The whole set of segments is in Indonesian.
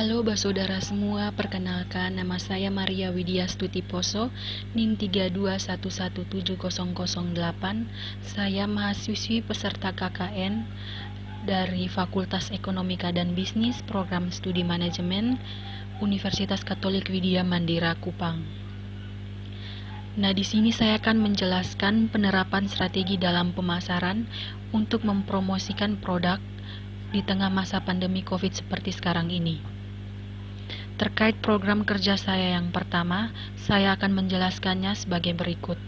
Halo Basaudara semua, perkenalkan nama saya Maria Widya Stuti Poso, NIM 32117008. Saya mahasiswi peserta KKN dari Fakultas Ekonomika dan Bisnis, Program Studi Manajemen, Universitas Katolik Widya Mandira Kupang. Nah, di sini saya akan menjelaskan penerapan strategi dalam pemasaran untuk mempromosikan produk di tengah masa pandemi COVID seperti sekarang ini. Terkait program kerja saya yang pertama, saya akan menjelaskannya sebagai berikut.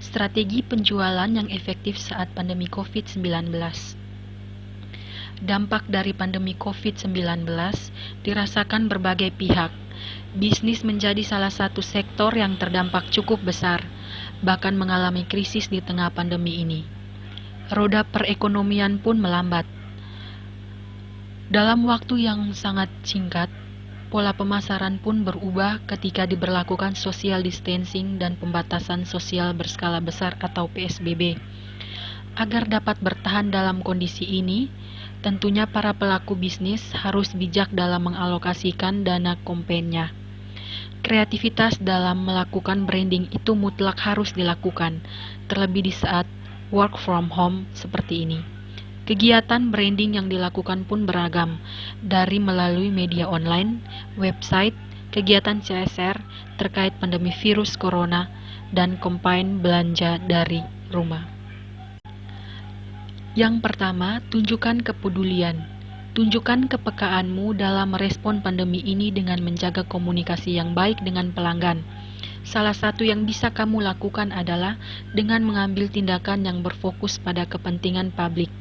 Strategi penjualan yang efektif saat pandemi COVID-19. Dampak dari pandemi COVID-19 dirasakan berbagai pihak. Bisnis menjadi salah satu sektor yang terdampak cukup besar, bahkan mengalami krisis di tengah pandemi ini. Roda perekonomian pun melambat. Dalam waktu yang sangat singkat, pola pemasaran pun berubah ketika diberlakukan social distancing dan pembatasan sosial berskala besar atau PSBB. Agar dapat bertahan dalam kondisi ini, tentunya para pelaku bisnis harus bijak dalam mengalokasikan dana kampanye. Kreativitas dalam melakukan branding itu mutlak harus dilakukan, terlebih di saat work from home seperti ini. Kegiatan branding yang dilakukan pun beragam, dari melalui media online, website, kegiatan CSR terkait pandemi virus corona, dan campaign belanja dari rumah. Yang pertama, tunjukkan kepedulian. Tunjukkan kepekaanmu dalam merespon pandemi ini dengan menjaga komunikasi yang baik dengan pelanggan. Salah satu yang bisa kamu lakukan adalah dengan mengambil tindakan yang berfokus pada kepentingan publik.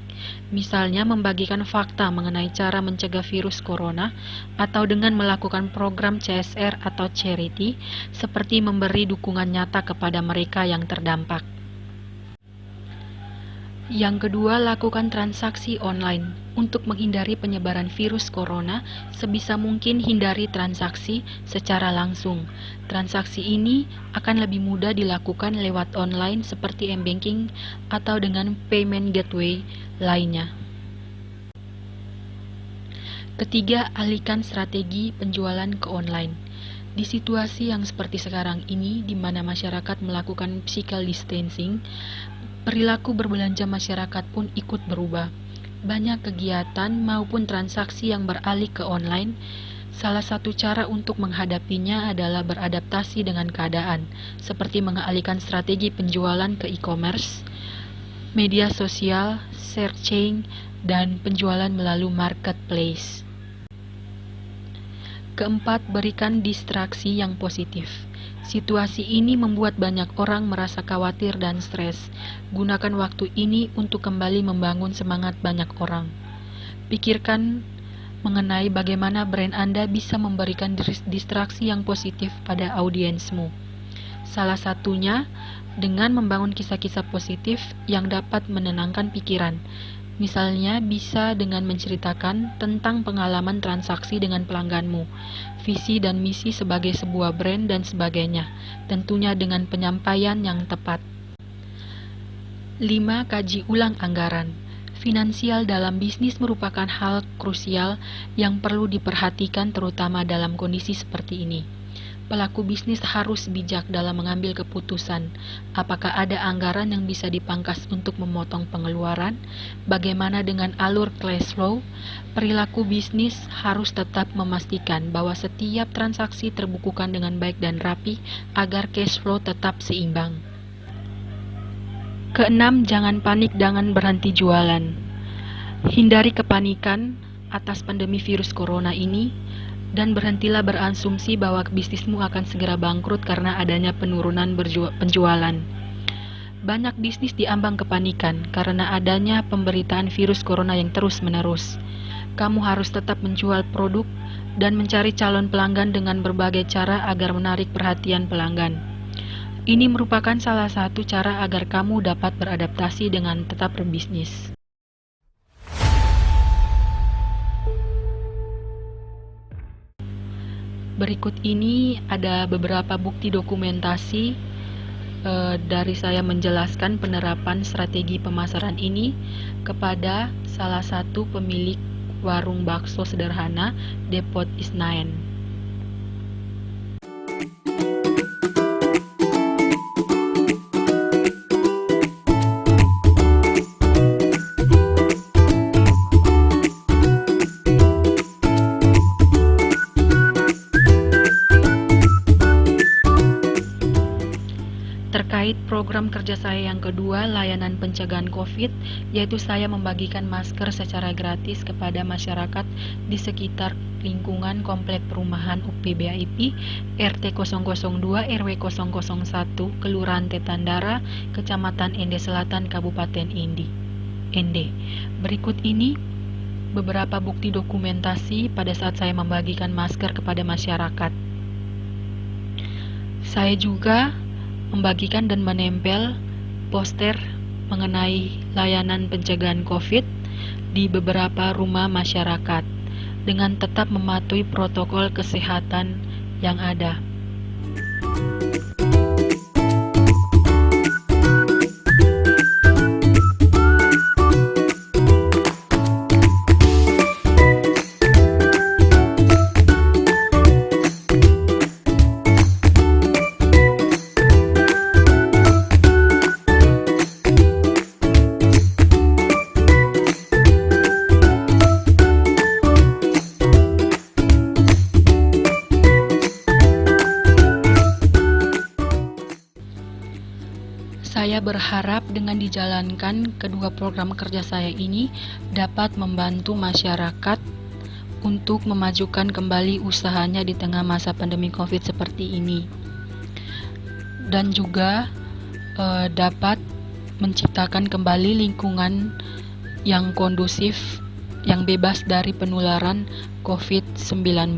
Misalnya membagikan fakta mengenai cara mencegah virus corona atau dengan melakukan program CSR atau charity seperti memberi dukungan nyata kepada mereka yang terdampak. Yang kedua, lakukan transaksi online. Untuk menghindari penyebaran virus corona, sebisa mungkin hindari transaksi secara langsung. Transaksi ini akan lebih mudah dilakukan lewat online seperti m-banking atau dengan payment gateway lainnya. Ketiga, alihkan strategi penjualan ke online. Di situasi yang seperti sekarang ini, di mana masyarakat melakukan physical distancing, perilaku berbelanja masyarakat pun ikut berubah. Banyak kegiatan maupun transaksi yang beralih ke online. Salah satu cara untuk menghadapinya adalah beradaptasi dengan keadaan, seperti mengalihkan strategi penjualan ke e-commerce, media sosial, searching, dan penjualan melalui marketplace. Keempat, berikan distraksi yang positif. Situasi ini membuat banyak orang merasa khawatir dan stres. Gunakan waktu ini untuk kembali membangun semangat banyak orang. Pikirkan mengenai bagaimana brand Anda bisa memberikan distraksi yang positif pada audiensmu. Salah satunya dengan membangun kisah-kisah positif yang dapat menenangkan pikiran. Misalnya bisa dengan menceritakan tentang pengalaman transaksi dengan pelangganmu, visi dan misi sebagai sebuah brand dan sebagainya, tentunya dengan penyampaian yang tepat. 5. Kaji ulang anggaran. Finansial dalam bisnis merupakan hal krusial yang perlu diperhatikan terutama dalam kondisi seperti ini. Pelaku bisnis harus bijak dalam mengambil keputusan. Apakah ada anggaran yang bisa dipangkas untuk memotong pengeluaran? Bagaimana dengan alur cash flow? Perilaku bisnis harus tetap memastikan bahwa setiap transaksi terbukukan dengan baik dan rapi agar cash flow tetap seimbang. Keenam, jangan panik dengan berhenti jualan. Hindari kepanikan atas pandemi virus corona ini, dan berhentilah berasumsi bahwa bisnismu akan segera bangkrut karena adanya penurunan penjualan. Banyak bisnis diambang kepanikan karena adanya pemberitaan virus corona yang terus-menerus. Kamu harus tetap menjual produk dan mencari calon pelanggan dengan berbagai cara agar menarik perhatian pelanggan. Ini merupakan salah satu cara agar kamu dapat beradaptasi dengan tetap berbisnis. Berikut ini ada beberapa bukti dokumentasi dari saya menjelaskan penerapan strategi pemasaran ini kepada salah satu pemilik warung bakso sederhana, Depot Isnain. Terkait program kerja saya yang kedua, layanan pencegahan COVID, yaitu saya membagikan masker secara gratis kepada masyarakat di sekitar lingkungan Komplek Perumahan UPBAIP RT 002 RW 001 Kelurahan Tetandara, Kecamatan Ende Selatan, Kabupaten Ende. Berikut ini beberapa bukti dokumentasi pada saat saya membagikan masker kepada masyarakat. Saya juga membagikan dan menempel poster mengenai layanan pencegahan COVID di beberapa rumah masyarakat dengan tetap mematuhi protokol kesehatan yang ada. Saya berharap dengan dijalankan kedua program kerja saya ini dapat membantu masyarakat untuk memajukan kembali usahanya di tengah masa pandemi COVID seperti ini. Dan juga dapat menciptakan kembali lingkungan yang kondusif, yang bebas dari penularan COVID-19.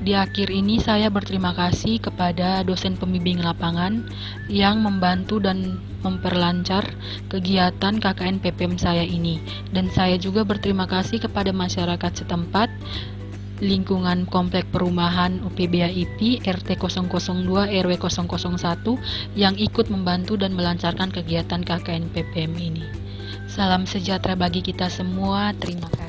Di akhir ini saya berterima kasih kepada dosen pembimbing lapangan yang membantu dan memperlancar kegiatan KKN PPM saya ini. Dan saya juga berterima kasih kepada masyarakat setempat lingkungan Komplek Perumahan UPBAIP RT 002 RW 001 yang ikut membantu dan melancarkan kegiatan KKN PPM ini. Salam sejahtera bagi kita semua. Terima kasih.